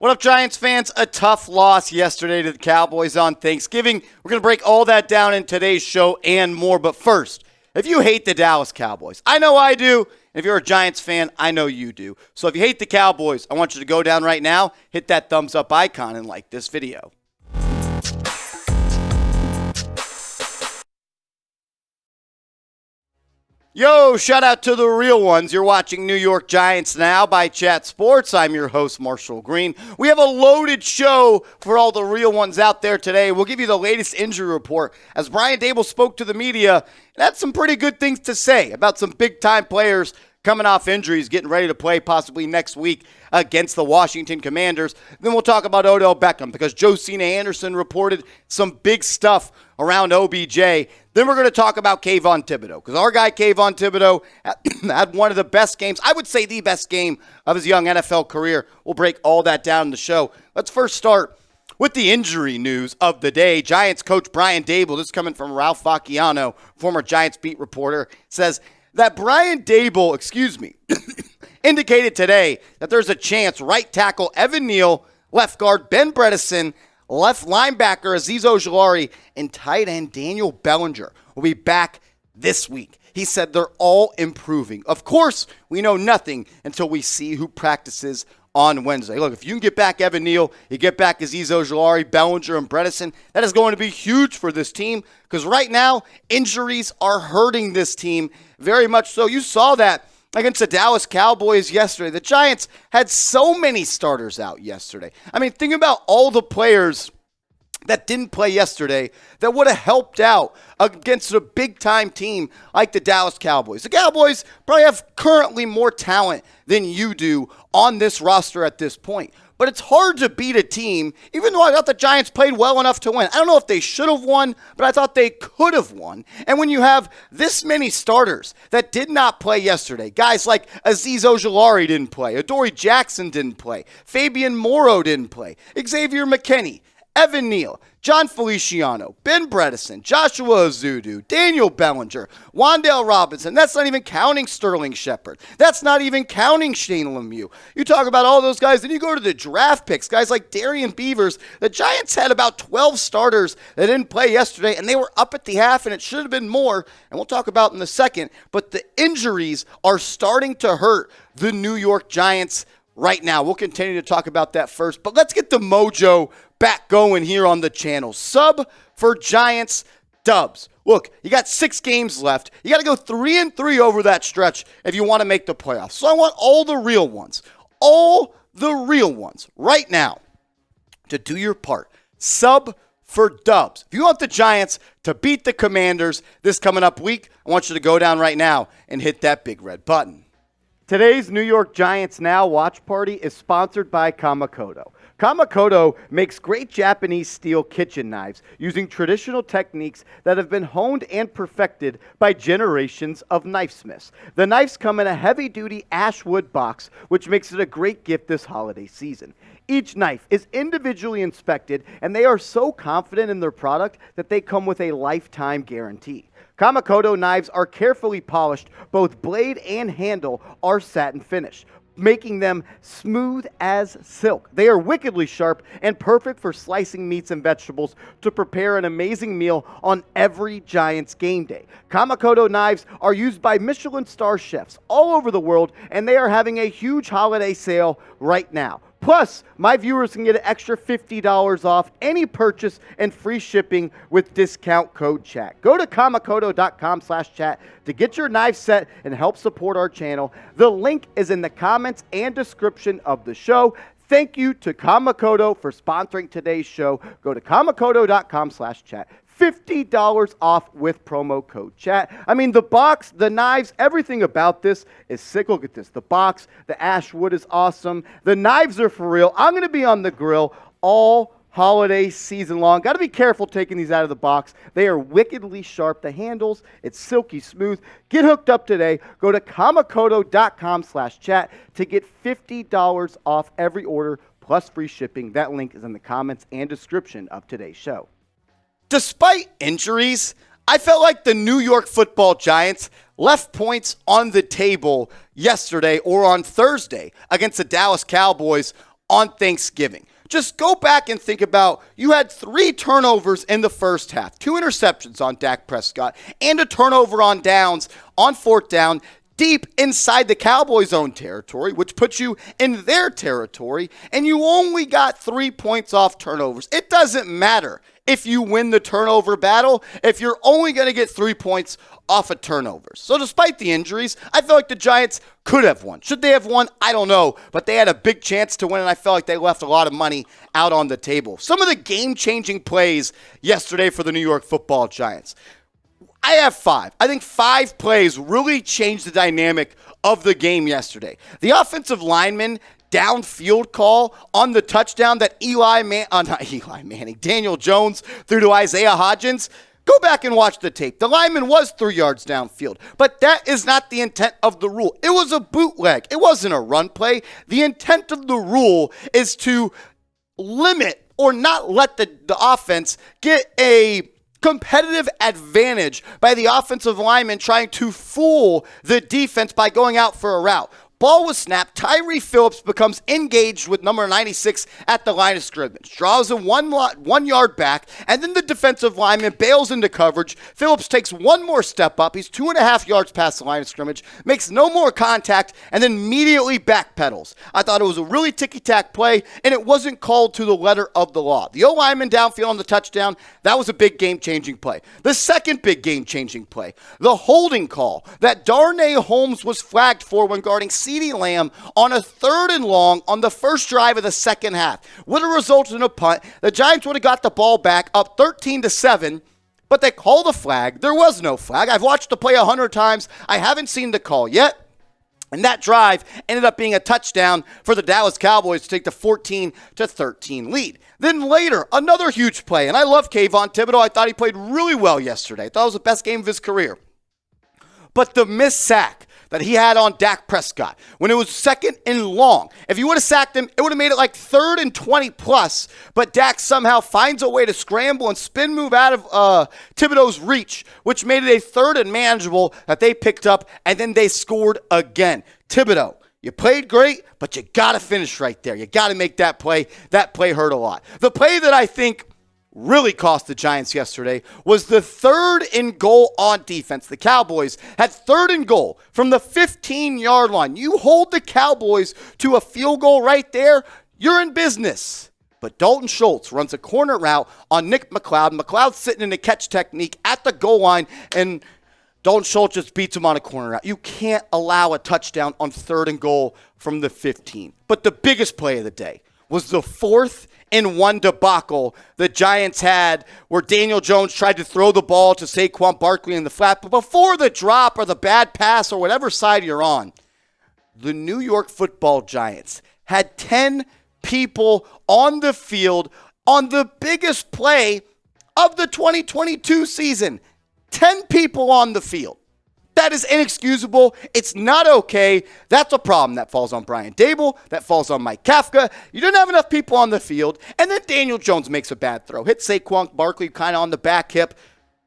What up, Giants fans? A tough loss yesterday to the Cowboys on Thanksgiving. We're going to break all that down in today's show and more. But first, if you hate the Dallas Cowboys, I know I do. If you're a Giants fan, I know you do. So if you hate the Cowboys, I want you to go down right now, hit that thumbs up icon, and like this video. Yo, shout out to the real ones. You're watching New York Giants Now by Chat Sports. I'm your host, Marshall Green. We have a loaded show for all the real ones out there today. We'll give you the latest injury report as Brian Daboll spoke to the media and had some pretty good things to say about some big-time players coming off injuries, getting ready to play possibly next week against the Washington Commanders. Then we'll talk about Odell Beckham because Josina Anderson reported some big stuff around OBJ. Then we're going to talk about Kayvon Thibodeaux because our guy Kayvon Thibodeaux had one of the best games, I would say the best game of his young NFL career. We'll break all that down in the show. Let's first start with the injury news of the day. Giants coach Brian Daboll, this is coming from Ralph Facciano, former Giants beat reporter, says that Brian Daboll, indicated today that there's a chance right tackle Evan Neal, left guard Ben Bredeson, left linebacker Azeez Ojulari, and tight end Daniel Bellinger will be back this week. He said they're all improving. Of course, we know nothing until we see who practices on Wednesday. Look, if you can get back Evan Neal, you get back Azeez Ojulari, Bellinger, and Bredeson, that is going to be huge for this team because right now, injuries are hurting this team very much so. You saw that against the Dallas Cowboys yesterday. The Giants had so many starters out yesterday. I mean, think about all the players that didn't play yesterday that would have helped out against a big-time team like the Dallas Cowboys. The Cowboys probably have currently more talent than you do on this roster at this point. But it's hard to beat a team, even though I thought the Giants played well enough to win. I don't know if they should have won, but I thought they could have won. And when you have this many starters that did not play yesterday, guys like Azeez Ojulari didn't play, Adoree Jackson didn't play, Fabian Moreau didn't play, Xavier McKinney, Evan Neal, John Feliciano, Ben Bredeson, Joshua Ezeudu, Daniel Bellinger, Wan'Dale Robinson. That's not even counting Sterling Shepard. That's not even counting Shane Lemieux. You talk about all those guys, then you go to the draft picks, guys like Darian Beavers. The Giants had about 12 starters that didn't play yesterday, and they were up at the half, and it should have been more, and we'll talk about in a second. But the injuries are starting to hurt the New York Giants right now. We'll continue to talk about that first, but let's get the mojo back going here on the channel. Sub for Giants dubs. Look, you got 6 games left. You got to go 3-3 over that stretch if you want to make the playoffs. So I want all the real ones right now to do your part. Sub for dubs. If you want the Giants to beat the Commanders this coming up week, I want you to go down right now and hit that big red button. Today's New York Giants Now watch party is sponsored by Kamakoto. Kamakoto makes great Japanese steel kitchen knives using traditional techniques that have been honed and perfected by generations of knifesmiths. The knives come in a heavy-duty ash wood box, which makes it a great gift this holiday season. Each knife is individually inspected, and they are so confident in their product that they come with a lifetime guarantee. Kamakoto knives are carefully polished. Both blade and handle are satin finished, making them smooth as silk. They are wickedly sharp and perfect for slicing meats and vegetables to prepare an amazing meal on every Giants game day. Kamakoto knives are used by Michelin star chefs all over the world, and they are having a huge holiday sale right now. Plus, my viewers can get an extra $50 off any purchase and free shipping with discount code CHAT. Go to kamakoto.com/chat to get your knife set and help support our channel. The link is in the comments and description of the show. Thank you to Kamakoto for sponsoring today's show. Go to kamakoto.com/chat. $50 off with promo code CHAT. I mean, the box, the knives, everything about this is sick. Look at this. The box, the ash wood is awesome. The knives are for real. I'm going to be on the grill all holiday season long. Got to be careful taking these out of the box. They are wickedly sharp. The handles, it's silky smooth. Get hooked up today. Go to kamakoto.com/chat to get $50 off every order plus free shipping. That link is in the comments and description of today's show. Despite injuries, I felt like the New York Football Giants left points on the table yesterday or on Thursday against the Dallas Cowboys on Thanksgiving. Just go back and think about, you had 3 turnovers in the first half, 2 interceptions on Dak Prescott, and a turnover on downs on 4th down, deep inside the Cowboys' own territory, which puts you in their territory, and you only got 3 points off turnovers. It doesn't matter if you win the turnover battle if you're only going to get 3 points off of turnovers. So despite the injuries, I feel like the Giants could have won. Should they have won? I don't know, but they had a big chance to win, and I felt like they left a lot of money out on the table. Some of the game-changing plays yesterday for the New York Football Giants. I have 5. I think 5 plays really changed the dynamic of the game yesterday. The offensive lineman downfield call on the touchdown that Daniel Jones threw to Isaiah Hodgins. Go back and watch the tape. The lineman was 3 yards downfield, but that is not the intent of the rule. It was a bootleg. It wasn't a run play. The intent of the rule is to limit or not let the offense get a competitive advantage by the offensive lineman trying to fool the defense by going out for a route. Ball was snapped. Tyree Phillips becomes engaged with number 96 at the line of scrimmage. Draws him 1 yard back, and then the defensive lineman bails into coverage. Phillips takes one more step up. He's 2.5 yards past the line of scrimmage, makes no more contact, and then immediately backpedals. I thought it was a really ticky-tack play, and it wasn't called to the letter of the law. The O-lineman downfield on the touchdown, that was a big game-changing play. The second big game-changing play, the holding call that Darnay Holmes was flagged for when guarding CeeDee Lamb on a 3rd and long on the first drive of the second half. Would have resulted in a punt. The Giants would have got the ball back up 13-7, but they called a flag. There was no flag. I've watched the play 100 times. I haven't seen the call yet. And that drive ended up being a touchdown for the Dallas Cowboys to take the 14-13 lead. Then later, another huge play, and I love Kayvon Thibodeaux. I thought he played really well yesterday. I thought it was the best game of his career. But the missed sack that he had on Dak Prescott when it was 2nd and long. If you would have sacked him, it would have made it like 3rd and 20 plus, but Dak somehow finds a way to scramble and spin move out of Thibodeaux's reach, which made it a 3rd and manageable that they picked up, and then they scored again. Thibodeaux, you played great, but you got to finish right there. You got to make that play. That play hurt a lot. The play that I think really cost the Giants yesterday was the 3rd and goal on defense. The Cowboys had 3rd and goal from the 15-yard line. You hold the Cowboys to a field goal right there, you're in business. But Dalton Schultz runs a corner route on Nick McLeod. McLeod's sitting in a catch technique at the goal line, and Dalton Schultz just beats him on a corner route. You can't allow a touchdown on 3rd and goal from the 15. But the biggest play of the day was the 4th and 1 debacle the Giants had where Daniel Jones tried to throw the ball to Saquon Barkley in the flat. But before the drop or the bad pass or whatever side you're on, the New York Football Giants had 10 people on the field on the biggest play of the 2022 season. 10 people on the field. That is inexcusable. It's not okay. That's a problem. That falls on Brian Daboll. That falls on Mike Kafka. You didn't have enough people on the field. And then Daniel Jones makes a bad throw. Hits Saquon Barkley kind of on the back hip.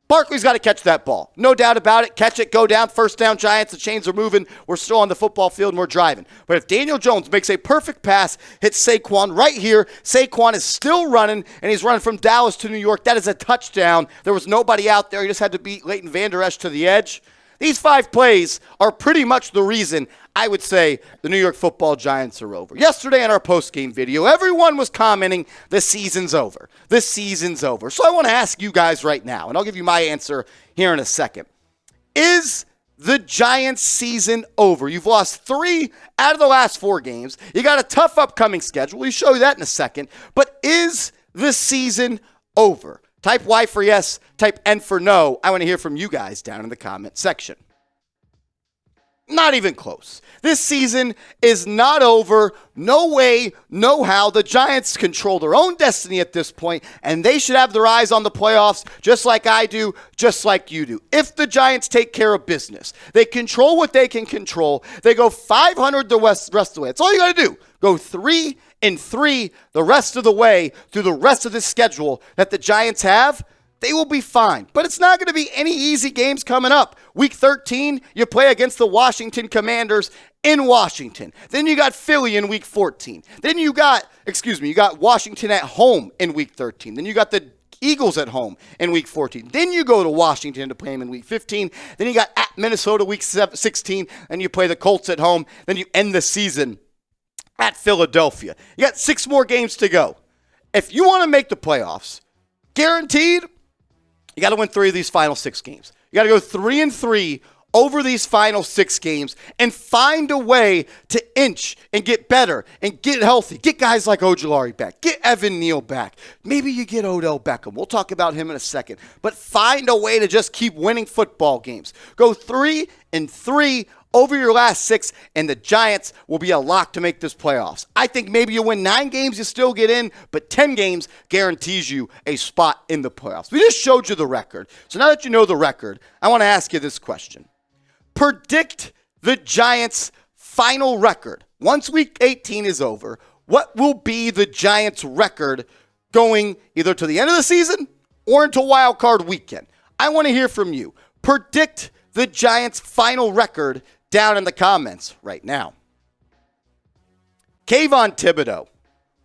Barkley's got to catch that ball. No doubt about it. Catch it, go down, 1st down, Giants. The chains are moving. We're still on the football field and we're driving. But if Daniel Jones makes a perfect pass, hits Saquon right here, Saquon is still running, and he's running from Dallas to New York. That is a touchdown. There was nobody out there. He just had to beat Leighton Vander Esch to the edge. These 5 plays are pretty much the reason I would say the New York Football Giants are over. Yesterday in our post-game video, everyone was commenting, the season's over. The season's over. So I want to ask you guys right now, and I'll give you my answer here in a second. Is the Giants season over? You've lost 3 out of the last 4 games. You got a tough upcoming schedule. We'll show you that in a second. But is the season over? Type Y for yes, type N for no. I want to hear from you guys down in the comment section. Not even close. This season is not over. No way, no how. The Giants control their own destiny at this point, and they should have their eyes on the playoffs just like I do, just like you do. If the Giants take care of business, they control what they can control. They go 500 the rest of the way. That's all you got to do. Go 3-3 the rest of the way through the rest of this schedule that the Giants have. They will be fine. But it's not going to be any easy games coming up. Week 13, you play against the Washington Commanders in Washington. Then you got Philly in week 14. Then you got Washington at home in week 13. Then you got the Eagles at home in week 14. Then you go to Washington to play them in week 15. Then you got at Minnesota week 16. Then you play the Colts at home. Then you end the season at Philadelphia. You got 6 more games to go. If you want to make the playoffs, guaranteed, you got to win 3 of these final 6 games. You got to go 3-3 over these final 6 games and find a way to inch and get better and get healthy. Get guys like Ojulari back. Get Evan Neal back. Maybe you get Odell Beckham. We'll talk about him in a second. But find a way to just keep winning football games. Go 3-3 over your last 6, and the Giants will be a lock to make this playoffs. I think maybe you win 9 games, you still get in, but 10 games guarantees you a spot in the playoffs. We just showed you the record. So now that you know the record, I want to ask you this question. Predict the Giants' final record. Once week 18 is over, what will be the Giants' record going either to the end of the season or into wild card weekend? I want to hear from you. Predict the Giants' final record down in the comments right now. Kayvon Thibodeaux.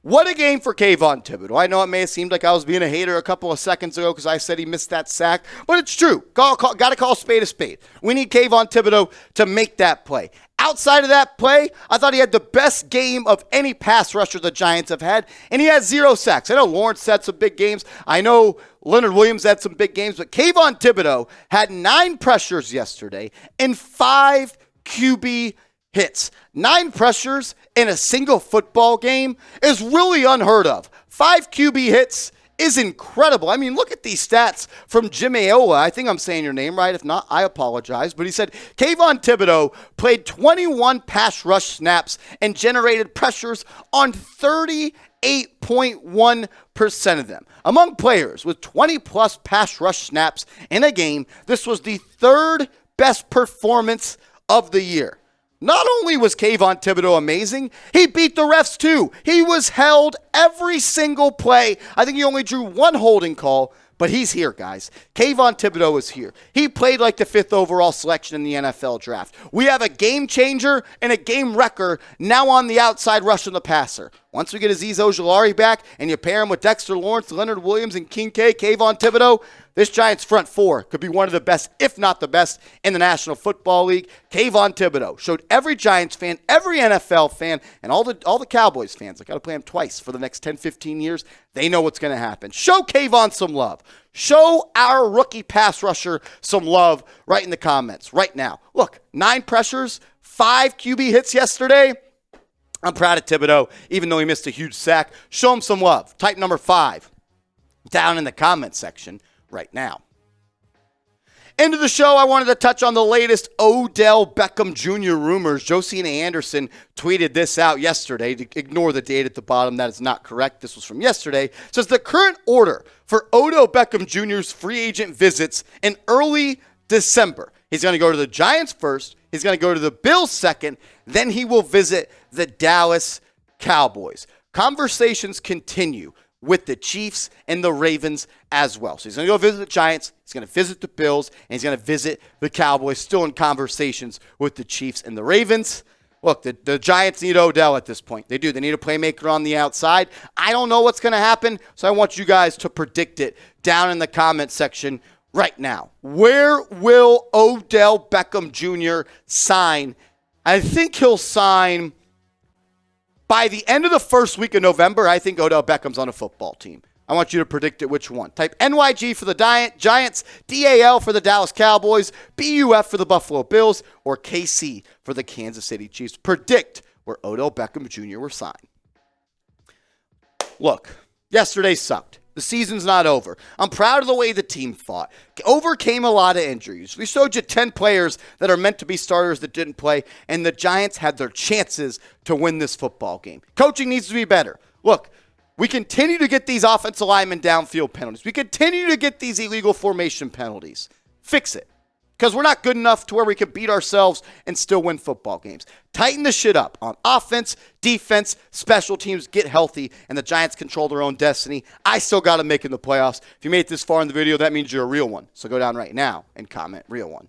What a game for Kayvon Thibodeaux. I know it may have seemed like I was being a hater a couple of seconds ago because I said he missed that sack, but it's true. Got to call a spade a spade. We need Kayvon Thibodeaux to make that play. Outside of that play, I thought he had the best game of any pass rusher the Giants have had, and he had 0 sacks. I know Lawrence had some big games. I know Leonard Williams had some big games, but Kayvon Thibodeaux had 9 pressures yesterday and 5 QB hits. 9 pressures in a single football game is really unheard of. 5 QB hits is incredible. I mean, look at these stats from Jim Aola. I think I'm saying your name right. If not, I apologize. But he said Kayvon Thibodeaux played 21 pass rush snaps and generated pressures on 38.1% of them. Among players with 20-plus pass rush snaps in a game, this was the 3rd best performance of the year. Not only was Kayvon Thibodeaux amazing, he beat the refs too. He was held every single play. I think he only drew 1 holding call, but he's here, guys. Kayvon Thibodeaux is here. He played like the 5th overall selection in the NFL draft. We have a game changer and a game wrecker now on the outside rushing the passer. Once we get Azeez Ojulari back and you pair him with Dexter Lawrence, Leonard Williams, and Kincaid, Kayvon Thibodeaux, this Giants front 4 could be one of the best, if not the best, in the National Football League. Kayvon Thibodeaux showed every Giants fan, every NFL fan, and all the Cowboys fans, I got to play them twice for the next 10, 15 years. They know what's going to happen. Show Kayvon some love. Show our rookie pass rusher some love right in the comments right now. Look, 9 pressures, 5 QB hits yesterday. I'm proud of Thibodeaux, even though he missed a huge sack. Show him some love. Type number 5 down in the comment section right now. End of the show, I wanted to touch on the latest Odell Beckham Jr. rumors. Josina Anderson tweeted this out yesterday. To ignore the date at the bottom, that is not correct. This was from yesterday. It says the current order for Odell Beckham Jr.'s free agent visits in early December. He's going to go to the Giants first. He's going to go to the Bills second. Then he will visit the Dallas Cowboys. Conversations continue with the Chiefs and the Ravens as well. So he's going to go visit the Giants, he's going to visit the Bills, and he's going to visit the Cowboys, still in conversations with the Chiefs and the Ravens. Look, the Giants need Odell at this point. They do. They need a playmaker on the outside. I don't know what's going to happen, so I want you guys to predict it down in the comment section right now. Where will Odell Beckham Jr. sign? I think he'll sign by the end of the first week of November. I think Odell Beckham's on a football team. I want you to predict it which one. Type NYG for the Giants, DAL for the Dallas Cowboys, BUF for the Buffalo Bills, or KC for the Kansas City Chiefs. Predict where Odell Beckham Jr. will sign. Look, yesterday sucked. The season's not over. I'm proud of the way the team fought. Overcame a lot of injuries. We showed you 10 players that are meant to be starters that didn't play, and the Giants had their chances to win this football game. Coaching needs to be better. Look, we continue to get these offensive lineman downfield penalties. We continue to get these illegal formation penalties. Fix it. Because we're not good enough to where we can beat ourselves and still win football games. Tighten the shit up on offense, defense, special teams, get healthy, and the Giants control their own destiny. I still got to make it in the playoffs. If you made it this far in the video, that means you're a real one. So go down right now and comment real one.